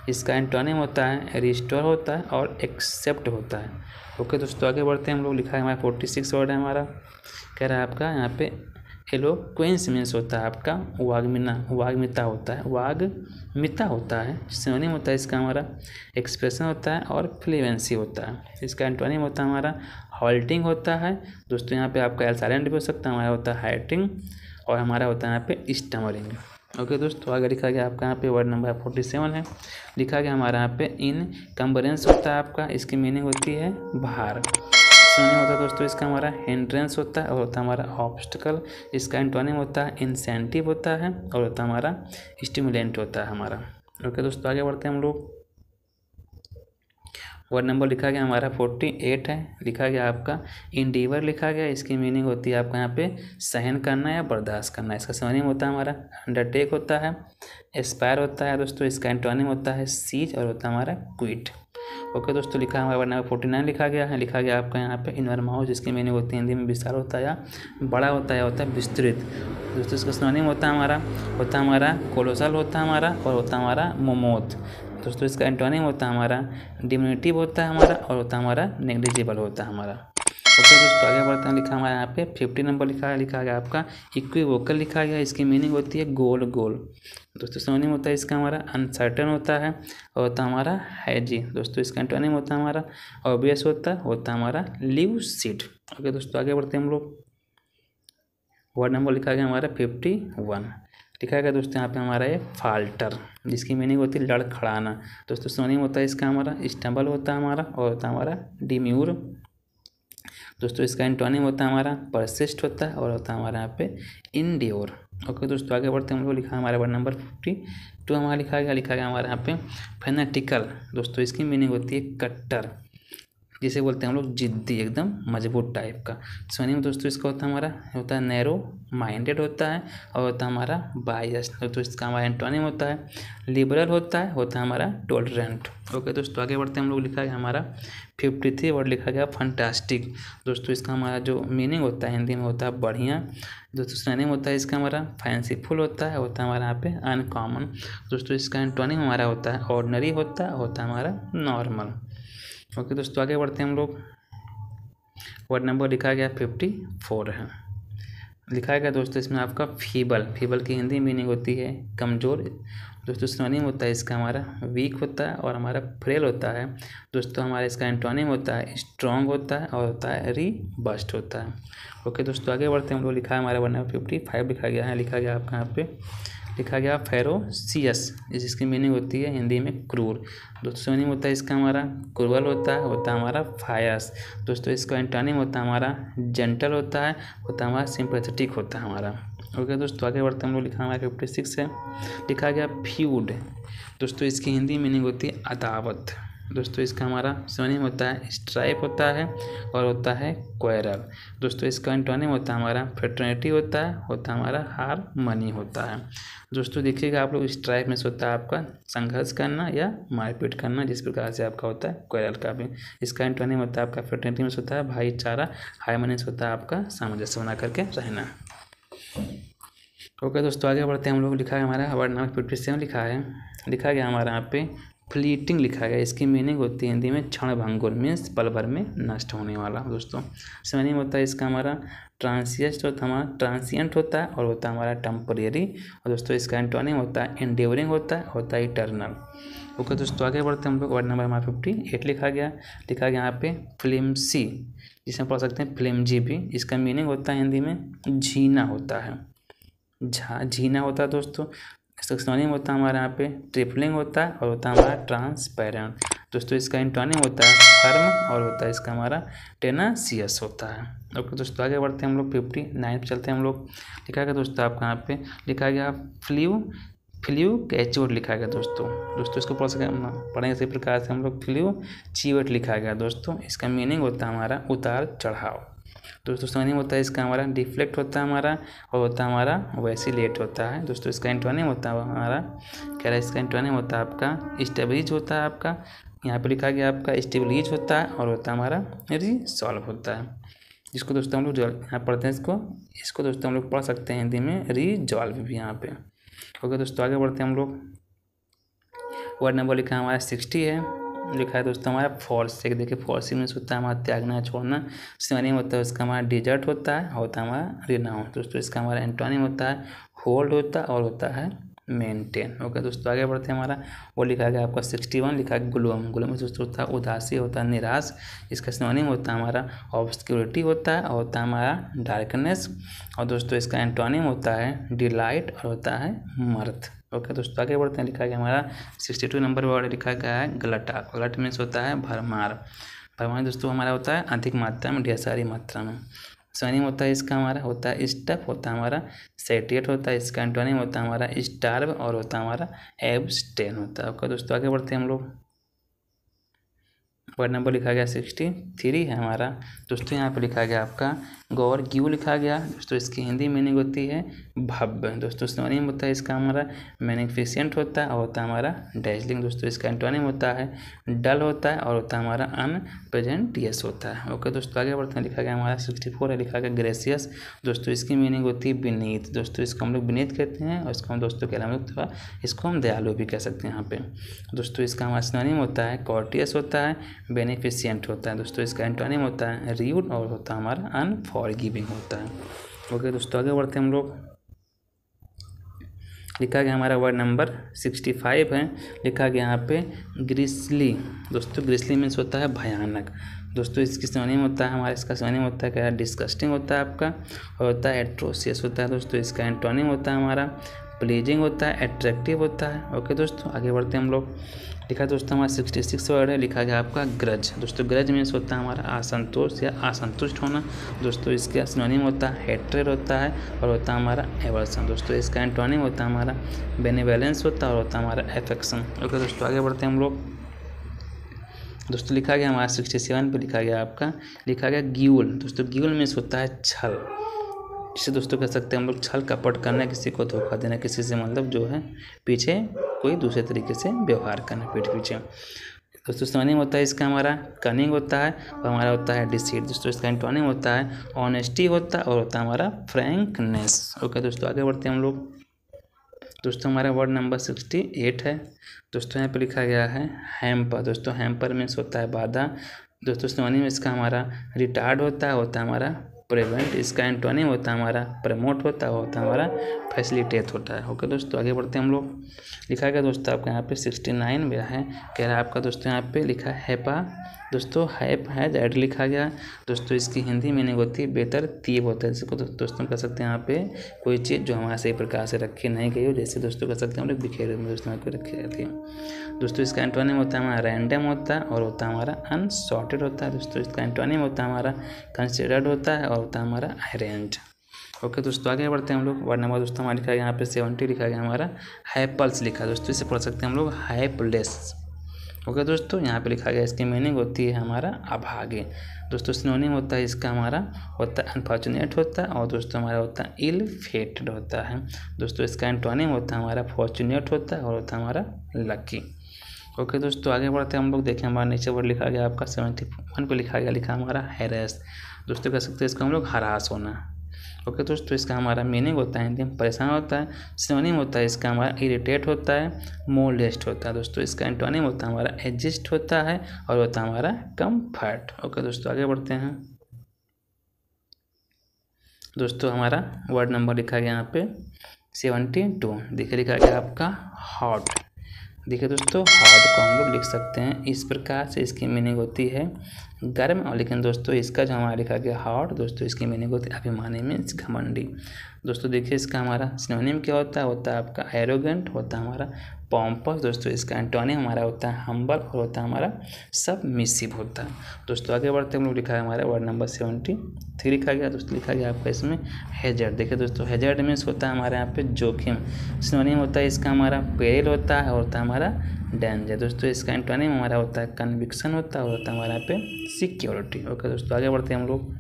इसका एंटोनिम होता है रिस्टोर होता है, और एक्सेप्ट होता है। ओके दोस्तों, आगे बढ़ते हैं हम लोग। लिखा है हमारा 46 वर्ड है हमारा। कह रहा है आपका यहाँ पे एलोक्वेंस मीन्स होता है आपका वाग्मिता होता है। सिनोनिम होता है इसका हमारा एक्सप्रेशन होता है, और फ्लुएंसी होता है। इसका एंटोनिम होता है हमारा हॉल्टिंग होता है। दोस्तों यहाँ पे आपका एल साइलेंट भी हो सकता है, हमारा होता है हाइटिंग, और हमारा होता है यहाँ पे स्टमरिंग। ओके दोस्तों, आगे लिखा गया आपका यहाँ पे वर्ड नंबर 47 है। लिखा गया हमारा यहाँ पे इनकम्बरेंस होता है आपका। इसकी मीनिंग होती है भार। सिनोनिम होता है दोस्तों इसका हमारा हिंड्रेंस होता है, और होता है हमारा ऑब्स्टिकल। इसका एंटोनिम होता है इंसेंटिव होता है, और होता है हमारा स्टिमुलेंट होता है हमारा। ओके दोस्तों, आगे बढ़ते हैं हम लोग। वर्ड नंबर लिखा गया हमारा 48 है। लिखा गया आपका इंडीवर लिखा गया। इसकी मीनिंग होती है आपका यहाँ पे सहन करना या बर्दाश्त करना। इसका सिनोनिम होता है हमारा अंडरटेक होता है, एस्पायर होता है दोस्तों। इसका एंटोनिम होता है सीज, और होता है हमारा क्विट। ओके दोस्तों, लिखा हमारा वर्ड नंबर 49 लिखा गया है। लिखा गया आपका यहाँ पे इनवर्माउस। जिसकी मीनिंग होती है हिंदी में विशाल होता है, या बड़ा होता है, या होता है विस्तृत। दोस्तों इसका सिनोनिम होता है हमारा कोलोसल होता है हमारा, और होता है हमारा मोमोथ। दोस्तों इसका एंटोनिम होता है हमारा डिमिनिटिव होता है हमारा, और होता है हमारा नेग्लिजिबल होता है हमारा। ओके दोस्तों, आगे बढ़ते हैं। लिखा हमारा यहाँ पे 50 नंबर लिखा गया आपका इक्विवोकल लिखा गया। इसकी मीनिंग होती है गोल। दोस्तों सिनोनिम होता है इसका हमारा अनसर्टेन होता है, और होता है हमारा हैजी। दोस्तों इसका एंटोनिम होता है हमारा ऑब्वियस होता है हमारा ल्यूसिड। ओके दोस्तों, आगे बढ़ते हैं हम लोग। वर्ड नंबर लिखा गया हमारा 51। लिखा गया दोस्तों यहाँ पे हमारा ये फाल्टर। जिसकी मीनिंग होती है लड़खड़ाना। दोस्तों सिनोनिम होता है इसका हमारा स्टम्बल होता है हमारा, और होता है हमारा डिम्यूर। दोस्तों इसका एंटोनिम होता है हमारा परसिस्ट होता है, और होता है हमारा यहाँ पे इंड्योर। ओके दोस्तों, आगे बढ़ते हैं हम लोग। लिखा है हमारा वर्ड नंबर 52 हमारा लिखा गया हमारे यहाँ पे फैनेटिकल। दोस्तों इसकी मीनिंग होती है कट्टर, जिसे बोलते हैं हम लोग जिद्दी, एकदम मजबूत टाइप का। सिनोनिम दोस्तों इसका होता है नैरो माइंडेड होता है, और होता है हमारा बायस। तो इसका हमारा एंटोनिम होता है लिबरल होता है हमारा टॉलरेंट। ओके दोस्तों, आगे बढ़ते हैं हम लोग। लिखा है हमारा 53 वर्ड लिखा गया फंटास्टिक। दोस्तों इसका हमारा जो मीनिंग होता है हिंदी में होता है बढ़िया। दोस्तों सिनोनिम होता है इसका हमारा फैंसीफुल होता है हमारा यहाँ पे अनकॉमन। दोस्तों इसका एंटोनिम हमारा होता है ऑर्डिनरी होता है हमारा नॉर्मल। ओके दोस्तों, आगे बढ़ते हैं हम लोग। वर्ड नंबर लिखा गया 54 है। लिखा गया दोस्तों इसमें आपका फीबल की हिंदी मीनिंग होती है कमज़ोर। दोस्तों सिनोनिम होता है इसका हमारा वीक होता है, और हमारा फ्रेल होता है। दोस्तों हमारा इसका एंटोनिम होता है स्ट्रॉन्ग होता है, और होता है रिबस्ट होता है। ओके दोस्तों, आगे बढ़ते हैं हम लोग। लिखा है हमारा वर्ड नंबर 55 लिखा गया है। लिखा गया आपका यहाँ पे लिखा गया फेरोसियस, जिसकी मीनिंग होती है हिंदी में क्रूर। दोस्तों मीनिंग होता है इसका हमारा क्रूरल होता है हमारा फायस। दोस्तों इसका एंटोनिम होता है हमारा जेंटल होता है हमारा सिंपैथेटिक होता है हमारा। ओके दोस्तों, आगे बढ़ते हम लोग। लिखा हमारा 56 है, लिखा गया फ्यूड। दोस्तों इसकी हिंदी मीनिंग होती है अदावत। दोस्तों इसका हमारा सिनोनिम होता है स्ट्राइप होता है और होता है क्वेरल। दोस्तों इसका एंटोनिम होता है हमारा फ्रेटर्निटी होता है हमारा हारमनी होता है। दोस्तों देखिएगा आप लोग, स्ट्राइप में से होता है आपका संघर्ष करना या मारपीट करना, जिस प्रकार से आपका होता है क्वेरल का भी। इसका एंटोनिम होता है आपका फ्रेटर्निटी में से होता है भाईचारा, हारमनी से होता है आपका सामंजस्य बना करके रहना। ओके दोस्तों, आगे बढ़ते हैं हम लोग। लिखा है हमारा वर्ड नंबर 57 लिखा गया हमारा यहाँ पे फ्लीटिंग लिखा गया। इसकी मीनिंग होती है हिंदी में क्षण भंगुर, मीन्स पल भर में नष्ट होने वाला। दोस्तों मीनिंग होता है इसका हमारा ट्रांसिएंट होता है और होता है हमारा टेम्परेरी। और दोस्तों इसका एंटोनिम होता है एंड्यूरिंग होता है इटर्नल। ओके दोस्तों, आगे बढ़ते हैं हम लोग। वर्ड नंबर हमारा 58 लिखा गया यहाँ पे फ्लिम्सी, जिसमें पढ़ सकते हैं फ्लिमजी भी। इसका मीनिंग होता है हिंदी में झीना होता है, झीना होता है। दोस्तों इसका सिनोनिम होता है हमारे यहाँ पे ट्रिपलिंग होता है और होता है हमारा ट्रांसपेरेंट। दोस्तों इसका एंटोनिम होता है फर्म और होता है इसका हमारा टेनासियस होता है। ओके दोस्तों, आगे बढ़ते हैं हम लोग। 59 पे चलते हैं हम लोग। लिखा गया दोस्तों आपका यहाँ पे लिखा गया फ्लू कैचवर्ड लिखा गया। दोस्तों इसको पढ़ेंगे इसी प्रकार से हम लोग। फ्लू चीवर्ड लिखा गया। दोस्तों इसका मीनिंग होता है हमारा उतार चढ़ाव। दोस्तों सिनोनिम होता है इसका हमारा डिफ्लेक्ट होता है हमारा और होता है हमारा वैसिलेट होता है। दोस्तों इसका एंटोनिम होता है हमारा इसका एंटोनिम होता है आपका स्टेबलिज होता है आपका। यहाँ पे लिखा गया आपका स्टेबलिज होता है और होता है हमारा रिसॉल्व होता है, जिसको दोस्तों हम लोग यहाँ पढ़ते हैं इसको दोस्तों हम लोग पढ़ सकते हैं हिंदी में रिजॉल्व भी यहाँ पे। ओके दोस्तों, आगे बढ़ते हैं हम लोग। वर्ड नंबर लिखा है हमारा 60 है। लिखा है दोस्तों हमारा फॉल्सिक। देखिए फॉल्सिक मीन्स होता है हमारा त्यागना, छोड़ना। सिनोनिम होता है उसका हमारा डिजर्ट होता है और होता है हमारा रिनाउन। दोस्तों इसका हमारा एंटोनिम होता है होल्ड होता है और होता है मेंटेन। ओके दोस्तों, आगे बढ़ते हैं हमारा। वो लिखा गया आपका 61 लिखा है ग्लूम। ग्लूम दोस्तों होता है उदासी, होता है निराश। इसका सिनोनिम होता है हमारा ऑब्सक्योरिटी होता है और होता है हमारा डार्कनेस। और दोस्तों इसका एंटोनिम होता है डिलाइट और होता है मर्थ। ओके दोस्तों, आगे बढ़ते हैं। लिखा गया हमारा 62 नंबर वर्ड लिखा गया है गलटा। गलट मीन्स होता है भरमार। भरमार दोस्तों हमारा होता है अधिक मात्रा में, ढेर सारी मात्रा में। सिनोनिम होता है इसका हमारा होता है स्टफ, होता है हमारा सेटिएट होता है। इसका एंटोनिम होता है हमारा स्टार्व और होता है हमारा एब्सटेन होता है। ओके दोस्तों, आगे बढ़ते हैं हम लोग। वर्ड नंबर लिखा गया 63 है हमारा। दोस्तों यहाँ पे लिखा गया आपका गौर ग्यू लिखा गया। दोस्तों इसकी हिंदी मीनिंग होती है भव्य। दोस्तों सिनोनिम होता है इसका हमारा मैग्निफिसेंट होता है और होता है हमारा डैजलिंग। दोस्तों इसका एंटोनिम होता है डल होता है और होता है हमारा अनप्रेजेंटियस होता है। ओके दोस्तों, आगे बढ़ते हैं। लिखा गया हमारा 64 है, लिखा गया ग्रेसियस। दोस्तों इसकी मीनिंग होती है बीनीथ। दोस्तों इसको हम लोग बीनीथ कहते हैं और इसको हम दोस्तों के अलावा इसको हम दयालु भी कह सकते हैं यहाँ पे। दोस्तों इसका हमारा सिनोनिम होता है कॉर्टियस होता है, बेनिफिशिएंट होता है। दोस्तों इसका एंटोनिम होता है र्यूड और होता है हमारा अनफॉरगिविंग होता है। ओके दोस्तों, आगे बढ़ते हैं हम लोग। लिखा गया हमारा वर्ड नंबर 65 है। लिखा गया यहाँ पे ग्रिसली। दोस्तों ग्रिसली मीन्स होता है भयानक। दोस्तों इसकी सिनोनिम होता है हमारा इसका सिनोनिम होता है क्या डिस्गस्टिंग होता है आपका और होता है एट्रोसियस होता है। दोस्तों इसका एंटोनिम होता है हमारा प्लीजिंग होता है, एट्रैक्टिव होता है। ओके दोस्तों, आगे बढ़ते हैं हम लोग। लिखा है दोस्तों हमारा 66 वर्ड है। लिखा गया आपका ग्रज। दोस्तों ग्रज मीन्स होता है हमारा असंतोष या असंतुष्ट होना। दोस्तों इसका सिनोनिम होता है हेट्रेड होता है और होता है हमारा एवर्सन। दोस्तों इसका एंटोनिम होता है हमारा बेनिवोलेंस होता है और होता है हमारा एफेक्शन। ओके दोस्तों, आगे बढ़ते हैं हम लोग। दोस्तों लिखा गया हमारा 67 पे लिखा गया आपका लिखा गया ग्यूल। दोस्तों ग्यूल मीन्स होता है छल, जिसे दोस्तों कह सकते हैं हम लोग छल कपट करना, किसी को धोखा देना, किसी से मतलब जो है पीछे कोई दूसरे तरीके से व्यवहार करना पीठ पीछे। दोस्तों सिनोनिम होता है इसका हमारा कनिंग होता है और हमारा होता है डिसीट। दोस्तों इसका एंटोनिम होता है ऑनेस्टी होता है और होता है हमारा फ्रैंकनेस। ओके दोस्तों, आगे बढ़ते हैं हम लोग। दोस्तों हमारा वर्ड नंबर 68 है। दोस्तों यहाँ पे लिखा गया है हैम्पर। दोस्तों हैम्पर मीन्स होता है बाधा। दोस्तों सिनोनिम इसका हमारा रिटार्ड होता है हमारा प्रिवेंट, इसका एंटोनिम होता है हमारा प्रमोट होता है हमारा फैसिलिटेट होता है। ओके दोस्तों, आगे बढ़ते हैं हम लोग। लिखा गया दोस्तों आपका यहाँ पे 69 में है, कह रहा है आपका दोस्तों यहाँ पे लिखा है हैपा, दोस्तों हैप है दैट लिखा गया। दोस्तों इसकी हिंदी मीनिंग होती है बेतरतीब होता है। इसको दोस्तों कह सकते हैं यहाँ पे कोई चीज़ जो हमारे सही प्रकार से रखी नहीं गई हो, जैसे दोस्तों कह सकते हैं हम लोग बिखेरे में दोस्तों यहाँ पे रखी रहती है। दोस्तों इसका एंटोनिम होता है हमारा रैंडम होता है और होता है हमारा अनसॉर्टेड होता है। दोस्तों इसका एंटोनिम होता है हमारा कंसिडर्ड होता है और होता है हमारा अरेंज। ओके दोस्तों, आगे बढ़ते हैं हम लोग। वर्ड नंबर दोस्तों हमारा लिखा गया यहाँ पे 70 लिखा गया हमारा हैपल्स लिखा है। दोस्तों इसे पढ़ सकते हैं हम लोग हैपलेस। ओके दोस्तों, यहाँ पे लिखा गया इसकी मीनिंग होती है हमारा अभागे। दोस्तों सिनोनिम होता है इसका हमारा होता है अनफॉर्चुनेट होता है और दोस्तों हमारा होता है इल फेटेड होता है। दोस्तों इसका एंटोनिम होता है हमारा फॉर्चुनेट होता है और होता है हमारा लकी। ओके दोस्तों, आगे बढ़ते हैं हम लोग। देखें हमारा नीचे वर्ड लिखा गया आपका 71 पे लिखा हमारा हैरेस। दोस्तों कह सकते हैं इसको हम लोग हरास होना। ओके दोस्तों, इसका हमारा मीनिंग होता है हिंदी में परेशान होता है। सिनोनिम होता है इसका हमारा इरिटेट होता है, मोलेस्ट होता है। दोस्तों इसका एंटोनिम होता है हमारा एडजस्ट होता है और होता है हमारा कम्फर्ट। ओके दोस्तों, आगे बढ़ते हैं। दोस्तों हमारा वर्ड नंबर लिखा गया यहाँ पे 72। देखिए लिखा गया आपका हॉट। देखिए दोस्तों हॉट को हम लोग लिख सकते हैं इस प्रकार से, इसकी मीनिंग होती है गर्म। और लेकिन दोस्तों इसका जो हमारा लिखा गया हॉट, दोस्तों इसकी मीनिंग होती है अभिमानी मीन्स घमंडी। दोस्तों देखिए इसका हमारा सिनोनिम क्या होता है आपका एरोगेंट, होता है हमारा पॉम्पस। दोस्तों इसका एंटोनिम हमारा होता है हम्बल और होता है हमारा सबमिसिव होता है। दोस्तों आगे बढ़ते हम लोग। लिखा है हमारा वर्ड नंबर 73 लिखा गया। दोस्तों लिखा गया आपका इसमें हैजर्ड। देखिए दोस्तों हैजर्ड मीन्स होता है हमारे यहाँ पे जोखिम। सिनोनिम होता है इसका हमारा पेरिल होता है और होता है हमारा डेंजर। दोस्तों इसका एंटोनिम हमारा होता है कन्विक्शन होता है और होता है हमारे यहाँ पे सिक्योरिटी। ओके दोस्तों, आगे बढ़ते हैं हम लोग।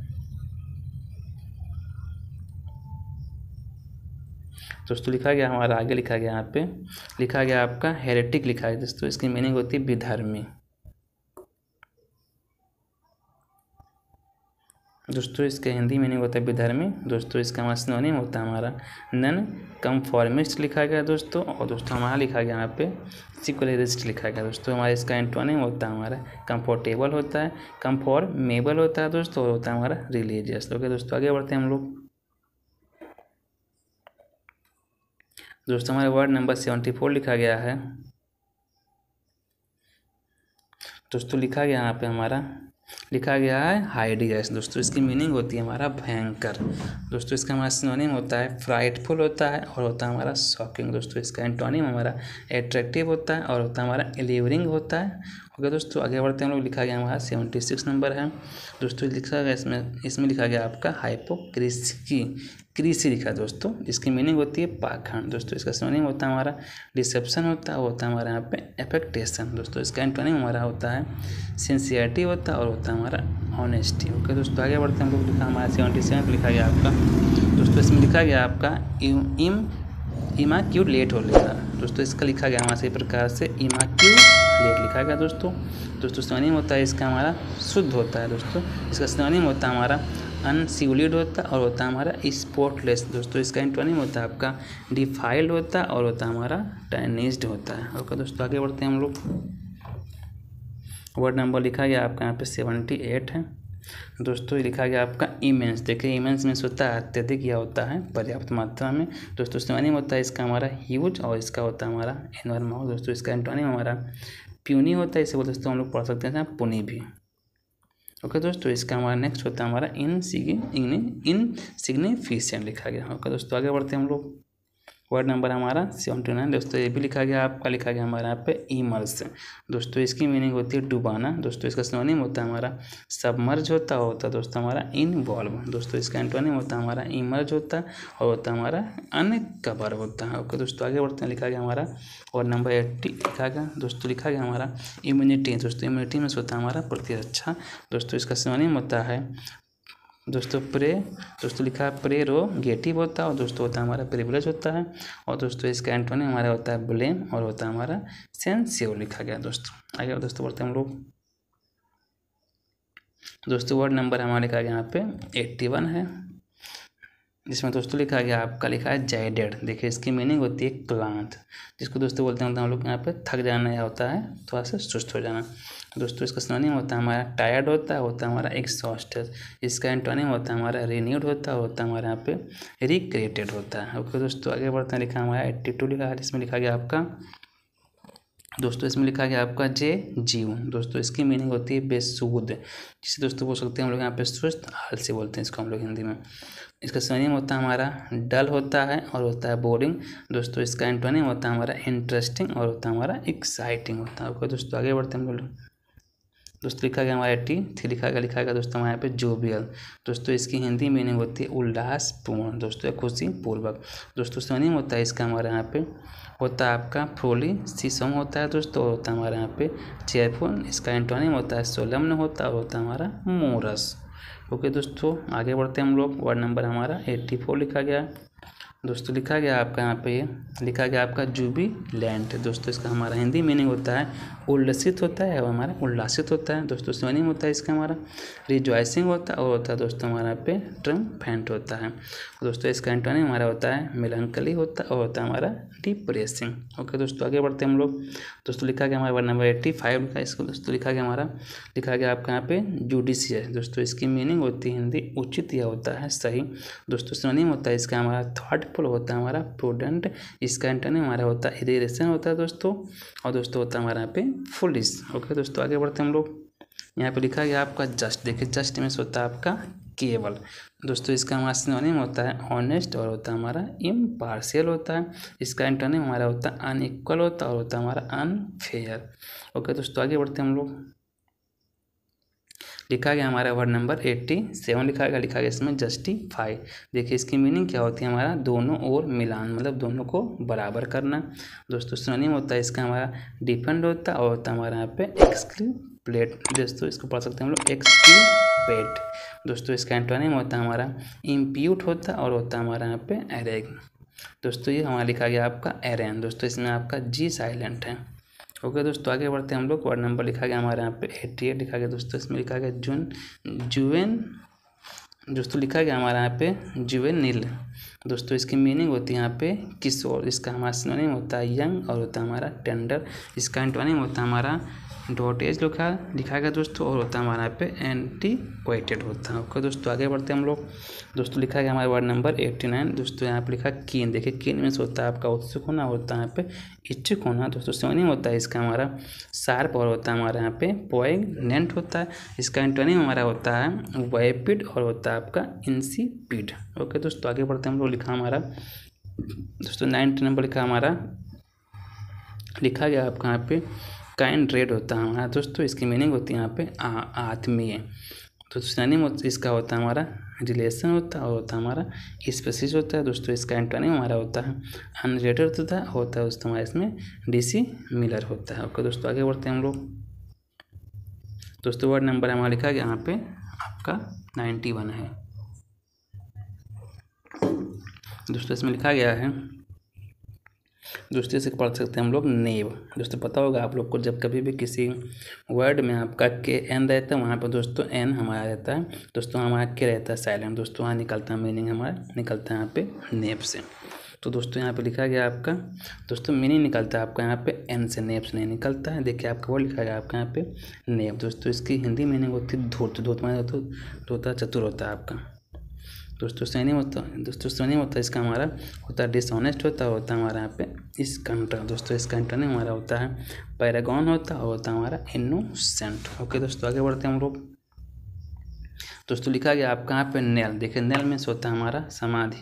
दोस्तों लिखा गया हमारा आगे लिखा गया यहाँ पे लिखा गया आपका हेरेटिक लिखा है। दोस्तों इसकी मीनिंग होती है विधर्मी। दोस्तों इसका हिंदी मीनिंग होता है विधर्मी। दोस्तों इसका हमारा सिनोनिम होता है हमारा नन कम्फॉर्मिस्ट लिखा गया दोस्तों। और दोस्तों हमारा लिखा गया यहाँ पे सिक्युलरिस्ट लिखा गया। दोस्तों हमारा इसका एंटोनिम होता है हमारा कंफर्टेबल होता है, कंफॉर्मेबल होता है दोस्तों, और होता है हमारा रिलीजियस। ओके दोस्तों, आगे बढ़ते हैं हम लोग। दोस्तों हमारे वर्ड नंबर 74 लिखा गया है। दोस्तों लिखा गया यहाँ पे हमारा लिखा गया है हाइडियस। दोस्तों इसकी मीनिंग होती है हमारा भयंकर। दोस्तों इसका हमारा सिनोनिम होता है फ्राइटफुल होता है और होता है हमारा शॉकिंग। दोस्तों इसका एंटोनिम हमारा एट्रैक्टिव होता है और होता है हमारा एलिवरिंग होता है। ओके दोस्तों, आगे बढ़ते हैं हम लोग। लिखा गया हमारा 76 नंबर है। दोस्तों लिखा गया इसमें लिखा गया आपका क्रीसी लिखा है दोस्तों। इसकी मीनिंग होती है पाखंड। दोस्तों इसका सिनोनिम होता है हमारा डिसेप्शन होता है, होता है हमारा यहाँ पे एफेक्टेशन। दोस्तों इसका एंटोनिम हमारा होता है सिंसियरिटी होता है और होता है हमारा ऑनेस्टी। ओके दोस्तों, आगे बढ़ते हैं हम लोग। लिखा हमारा 77 लिखा गया आपका। दोस्तों इसमें लिखा गया आपका इमाक्यूलेट हो लिखा। दोस्तों इसका लिखा गया हमारे इसी प्रकार से इमाक्यूलेट लिखा गया दोस्तों। सिनोनिम होता है इसका हमारा शुद्ध होता है। दोस्तों इसका सिनोनिम होता है हमारा अनसिवलिड होता है और होता है हमारा स्पॉटलेस। दोस्तों इसका एंटोनिम होता है आपका डिफाइल्ड होता है और होता है हमारा टाइनिज्ड होता है। ओके दोस्तों, आगे बढ़ते हैं हम लोग। वर्ड नंबर लिखा गया आपका यहाँ पे 78 है। दोस्तों लिखा गया आपका इमेंस। देखिए इमेंस मीन्स होता है अत्यधिक या होता है पर्याप्त मात्रा में। दोस्तों सिनोनिम होता है इसका हमारा ह्यूज और इसका होता है हमारा एनॉर्मस। दोस्तों इसका एंटोनिम हमारा प्यूनी होता है। इसे दोस्तों हम लोग पढ़ सकते हैं पुनी भी। ओके दोस्तों, इसका हमारा नेक्स्ट होता है हमारा इनसिग्निफिकेंट लिखा गया। ओके दोस्तों, आगे बढ़ते हैं हम लोग। वर्ड नंबर हमारा 79 दोस्तों ये भी लिखा गया आपका लिखा गया हमारे यहाँ पे इमर्स। दोस्तों इसकी मीनिंग होती है डुबाना। दोस्तों इसका सिनोनिम होता है हमारा सबमर्ज होता है दोस्तों हमारा इनवॉल्व। दोस्तों इसका एंटोनिम होता है हमारा इमर्ज होता है और होता है हमारा अनकवर होता है। ओके दोस्तों, आगे बढ़ते हैं। लिखा गया हमारा वर्ड नंबर 80 लिखा गया। दोस्तों लिखा गया हमारा इम्यूनिटी। दोस्तों इम्यूनिटी में होता है हमारा प्रतिरक्षा। दोस्तों इसका सिनोनिम होता है दोस्तों दोस्तों लिखा है प्रेरोगेटिव होता है और दोस्तों होता है हमारा प्रिविलेज होता है। और दोस्तों इसका एंटोनिम हमारा होता है ब्लेम और होता है हमारा सेंसिव लिखा गया। दोस्तों आगे दोस्तों बढ़ते हैं हम लोग। दोस्तों वर्ड नंबर हमारा लिखा गया यहाँ पे 81 है। जिसमें दोस्तों लिखा गया आपका लिखा है जाइडेड। देखिए इसकी मीनिंग होती है क्लांत, जिसको दोस्तों बोलते हैं हम लोग यहाँ पे थक जाना या होता है थोड़ा सा सुस्त हो जाना। दोस्तों इसका सिनोनिम होता है हमारा टायर्ड होता है हमारा एग्जॉस्टेड। इसका एंटोनिम होता है हमारा रिन्यूड होता है हमारा यहाँ पे रिक्रिएटेड होता है। ओके दोस्तों आगे बढ़ते हैं, लिखा हमारा 82 लिखा है, इसमें लिखा गया आपका दोस्तों इसमें लिखा गया आपका जीव। दोस्तों इसकी मीनिंग होती है बेसुध, जिसे दोस्तों बोल सकते हैं हम लोग यहाँ पे सुस्त आलसी बोलते हैं इसको हम लोग हिंदी में। इसका सिनोनिम होता है हमारा डल होता है और होता है बोरिंग। दोस्तों इसका एंटोनिम होता है हमारा इंटरेस्टिंग और होता है हमारा एक्साइटिंग होता है। ओके दोस्तों आगे बढ़ते हैं हम लोग। दोस्तों लिखा गया हमारा 83 लिखा गया दोस्तों हमारे यहाँ पे जोवियल। दोस्तों इसकी हिंदी मीनिंग होती है उल्लासपूर्ण दोस्तों खुशी पूर्वक। दोस्तों सिनोनिम होता है इसका हमारे यहाँ पे होता है आपका फ्रोली सीसम होता है दोस्तों, होता है हमारे यहाँ पे चेयरफुल। इसका एंटोनिम होता है सोलम्न होता है और होता है हमारा मोरस। ओके दोस्तों आगे बढ़ते हैं हम लोग। वर्ड नंबर हमारा 84 लिखा गया। दोस्तों लिखा गया आपका यहाँ पे लिखा गया आपका जुबिलेंट। दोस्तों इसका हमारा हिंदी मीनिंग होता है उल्लसित होता है और हमारा उल्लासित होता है। दोस्तों सिनोनिम होता है इसका हमारा रिजॉइसिंग होता है और होता है दोस्तों हमारा पे ट्रम्पेंट होता है। दोस्तों इसका एंटोनिम हमारा होता है मेलंकली होता है और होता है हमारा डिप्रेसिंग। ओके दोस्तों आगे बढ़ते हैं हम लोग। दोस्तों लिखा गया हमारा वर्ड नंबर 85 लिखा है इसको। दोस्तों लिखा गया आपका यहाँ पे जुडिशियल। दोस्तों इसकी मीनिंग होती है हिंदी उचित या होता है सही। दोस्तों सिनोनिम होता है इसका हमारा थॉटफुल होता है हमारा प्रूडेंट। इसका एंटोनिम हमारा होता है इरिटेशन होता है दोस्तों, और दोस्तों होता है हमारा यहाँ पे फुलिश। ओके दोस्तों आगे बढ़ते हैं हम लोग। यहाँ पे लिखा गया आपका जस्ट। देखिए जस्ट मीन्स होता है आपका केवल। दोस्तों इसका हमारा सिनोनिम होता है ऑनेस्ट और होता है हमारा इम्पार्शियल होता है। इसका एंटोनिम हमारा होता है अनइक्वल होता है और होता है हमारा अनफेयर। ओके दोस्तों आगे बढ़ते हैं हम लोग। लिखा गया हमारा वर्ड नंबर 87 लिखा गया इसमें जस्टिफाई। देखिए इसकी मीनिंग क्या होती है हमारा दोनों ओर मिलान, मतलब दोनों को बराबर करना। दोस्तों सिनोनिम होता है इसका हमारा डिफेंड होता है और होता है हमारा यहाँ पे एक्सक्यूपेट। दोस्तों इसको पढ़ सकते हैं हम लोग एक्सक्यूपेट। दोस्तों इसका एंटोनिम होता है हमारा इम्प्यूट होता है और होता है हमारा यहाँ पे एरेग। दोस्तों ये हमारा लिखा गया आपका एरेन। दोस्तों इसमें आपका जी साइलेंट है। ओके दोस्तों आगे बढ़ते हैं हम लोग। वर्ड नंबर लिखा गया हमारे यहाँ पे 88 लिखा गया। दोस्तों इसमें लिखा गया जुवेन। दोस्तों लिखा गया हमारे यहाँ पे जुवेनिल। दोस्तों इसकी मीनिंग होती है यहाँ पे किशोर। इसका हमारा सिनोनिम होता है यंग और होता है हमारा टेंडर। इसका एंटोनिम होता है हमारा डॉटेज लिखा गया दोस्तों, और होता है हमारा यहाँ पे एंटीक्वेटेड होता है। ओके दोस्तों आगे बढ़ते हैं हम लोग। दोस्तों लिखा गया हमारे वर्ड नंबर 89। दोस्तों यहाँ पे लिखा कीन। देखिए कीन मीन्स होता है आपका उत्सुक होना, होता है यहाँ पे इच्छुक होना। दोस्तों सिनोनिम होता है इसका हमारा शार्प और होता है हमारे यहाँ पे पोइग्नेंट होता है। इसका एंटोनिम हमारा होता है वाइपिड और होता है आपका इंसिपिड। ओके दोस्तों आगे बढ़ते हैं हम लोग। लिखा हमारा दोस्तों 90 नंबर लिखा गया आपका यहाँ पे काइंड रेड होता है हमारा। दोस्तों इसकी मीनिंग होती है यहाँ पे आत्मीय। तो सिनोनिम इसका होता है हमारा रिलेशन होता है और होता है हमारा स्पेसिस होता है। दोस्तों इसका एंटोनिम हमारा होता है अनरिलेटेड होता है दोस्तों हमारा इसमें डीसी मिलर होता है। ओके दोस्तों आगे बढ़ते हैं हम लोग। दोस्तों वर्ड नंबर हमारा लिखा गया यहाँ पे आपका 91 है। दोस्तों इसमें लिखा गया है दोस्तों इसे पढ़ सकते हैं हम लोग नेव। दोस्तों पता होगा आप लोग को जब कभी भी किसी वर्ड में आपका के एन रहता है वहाँ पर दोस्तों एन हमारा रहता है। दोस्तों हमारा के रहता है साइलेंट। दोस्तों वहाँ निकलता है मीनिंग हमारा निकलता है यहाँ पे नेव से। तो दोस्तों यहाँ पे लिखा गया आपका दोस्तों मीनिंग निकलता है आपका यहाँ पे एन से, नेव से नहीं निकलता है। देखिए आपका वर्ड लिखा गया आपका यहाँ पे नेव। दोस्तों इसकी हिंदी मीनिंग होती है धूर्त। धूर्त माने होता है चतुर होता है आपका। दोस्तों सिनोनिम होता है इसका हमारा होता है डिसऑनेस्ट होता है हमारा यहाँ पे स्कंटर। दोस्तों इसका एंटोनिम हमारा होता है पैरागॉन होता है और होता है हमारा इनोसेंट। ओके दोस्तों आगे बढ़ते हैं हम लोग। दोस्तों लिखा गया आपका यहाँ पे नेल। देखिए नेल में होता है हमारा समाधि।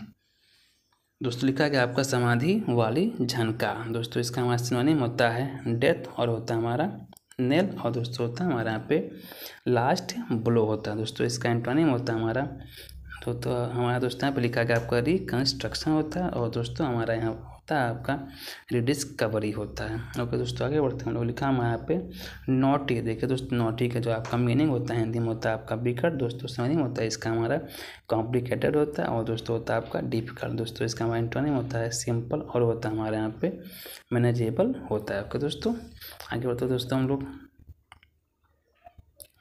दोस्तों लिखा गया आपका समाधि वाली झनका। दोस्तों इसका हमारा सिनोनिम होता है डेथ और होता है हमारा नेल, और दोस्तों होता है हमारा यहाँ पे लास्ट ब्लो होता है। दोस्तों इसका एंटोनिम होता है हमारा तो हमारा दोस्तों यहाँ पे लिखा गया आपका रिकंस्ट्रक्शन होता है और दोस्तों हमारा यहाँ होता है आपका रिडिस्कवरी होता है। ओके दोस्तों आगे बढ़ते हैं हम लोग। लिखा हमारे यहाँ पे नॉटी। देखिए दोस्तों नॉटी का जो आपका मीनिंग होता है हिंदी में होता है आपका बिकट। दोस्तों सिनोनिम होता है इसका हमारा कॉम्प्लिकेटेड होता है और दोस्तों होता है आपका डिफिकल्ट। दोस्तों इसका हमारा एंटोनिम होता है सिंपल और होता है हमारे यहाँ पे मैनेजेबल होता है। ओके दोस्तों आगे बढ़ते हैं दोस्तों हम लोग।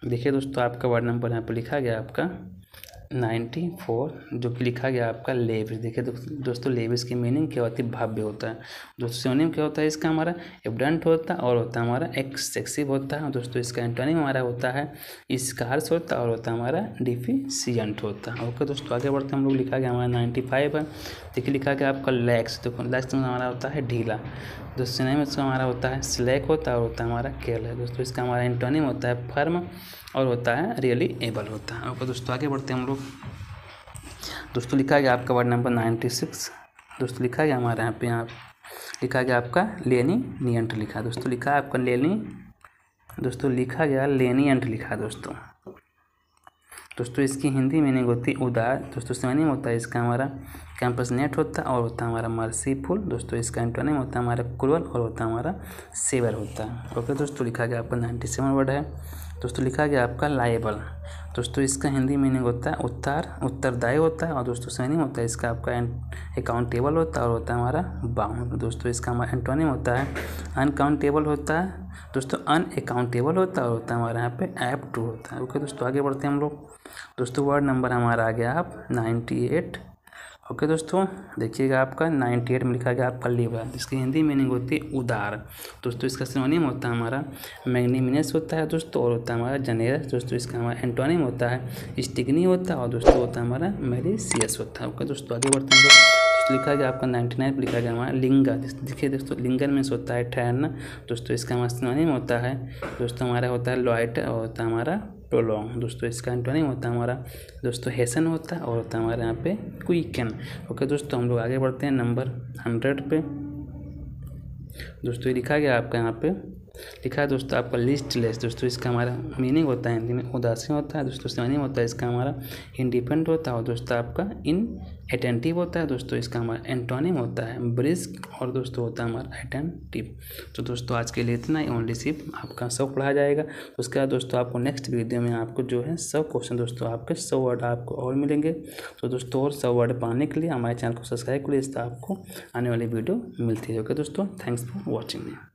देखिए दोस्तों आपका वर्ड नंबर यहाँ पे लिखा गया आपका 94 जो कि लिखा गया आपका लेविस। देखिए दोस्तों लेविस की मीनिंग क्या होती है, भव्य होता है। दोस्तों सिनोनिम क्या होता है इसका, हमारा एबडेंट होता है और होता है हमारा एक्सेसिव होता है। दोस्तों इसका एंटोनिम हमारा होता है स्कार्स होता है और होता है हमारा डिफिशियंट होता है। ओके दोस्तों आगे बढ़ते हैं हम लोग। लिखा गया हमारा 95 है। देखिए लिखा गया आपका लैक्स। देखो लैक्स में हमारा होता है ढीला। दोस्तों सिनोनिम इसका हमारा होता है स्लैक होता है और होता है हमारा केल है। दोस्तों इसका हमारा एंटोनिम होता है फर्म और होता है रियली एबल होता है। ओके दोस्तों आगे बढ़ते हैं हम लोग। दोस्तों लिखा गया आपका वर्ड नंबर 96। दोस्तों लिखा गया हमारे यहाँ लिखा गया आपका लेनिएंट लिखा। दोस्तों लिखा है आपका दोस्तों लिखा गया लेनिएंट लिखा। दोस्तों इसकी हिंदी मीनिंग होती है उदार। दोस्तों सिनोनिम होता है इसका हमारा कंपैशनेट होता है और होता है हमारा मर्सीफुल। दोस्तों इसका एंटोनिम होता है हमारा क्रूअल और होता है हमारा सेवर होता है। ओके दोस्तों लिखा गया आपका 97 वर्ड है। दोस्तों लिखा गया आपका लायबल। दोस्तों इसका हिंदी मीनिंग होता है उत्तरदायी होता है और दोस्तों सिनोनिम होता है इसका आपका अकाउंटेबल होता है और होता है हमारा बाउंड। दोस्तों इसका हमारा एंटोनिम होता है अनकाउंटेबल होता है। दोस्तों अनअकाउंटेबल होता है और होता है हमारे यहाँ पे ऐप्ट टू होता है। ओके दोस्तों आगे बढ़ते हैं हम लोग। दोस्तों वर्ड नंबर हमारा आ गया आप 98। ओके दोस्तों देखिएगा आपका 98 में लिखा गया आपका लिबर, जिसकी हिंदी मीनिंग होती है उदार। दोस्तों इसका सिनोनिम होता है हमारा मैग्नीमिनस होता है दोस्तों और होता है हमारा जेनेरस। दोस्तों इसका हमारा एंटोनिम होता है स्टिग्नी होता है और दोस्तों होता है हमारा मेलिशियस होता है। ओके दोस्तों आगे बढ़ते हैं। दोस्तों लिखा गया आपका 99 लिखा गया हमारा लिंगा। देखिए दोस्तों लिंगर में होता है ठहरना। दोस्तों इसका हमारा सिनोनिम होता है दोस्तों हमारा होता है लॉइटर और होता है हमारा प्रोलॉन्ग। दोस्तों इसका एंटोनिम होता है हमारा दोस्तों हेसन होता है और होता है हमारे यहाँ पे क्विकन। ओके दोस्तों हम लोग आगे बढ़ते हैं नंबर 100 पे। दोस्तों ये लिखा गया आपका यहाँ पे लिखा है दोस्तों आपका लिस्टलेस। दोस्तों इसका हमारा मीनिंग होता है हिंदी में उदासीन होता है। दोस्तों सिनोनिम होता है इसका हमारा इंडिपेंडेंट होता है और दोस्तों आपका इनअटेंटिव होता है। दोस्तों इसका हमारा एंटोनिम होता है ब्रिस्क और दोस्तों होता है हमारा अटेंटिव। तो दोस्तों आज के लिए इतना ही। ओनली सिर्फ आपका 100 पढ़ा जाएगा। उसके बाद दोस्तों आपको नेक्स्ट वीडियो में आपको जो है 100 क्वेश्चन दोस्तों आपके 100 वर्ड आपको और मिलेंगे। तो दोस्तों और 100 वर्ड पाने के लिए हमारे चैनल को सब्सक्राइब कर लीजिए, आपको आने वाली वीडियो मिलती है। ओके दोस्तों थैंक्स फॉर वॉचिंग।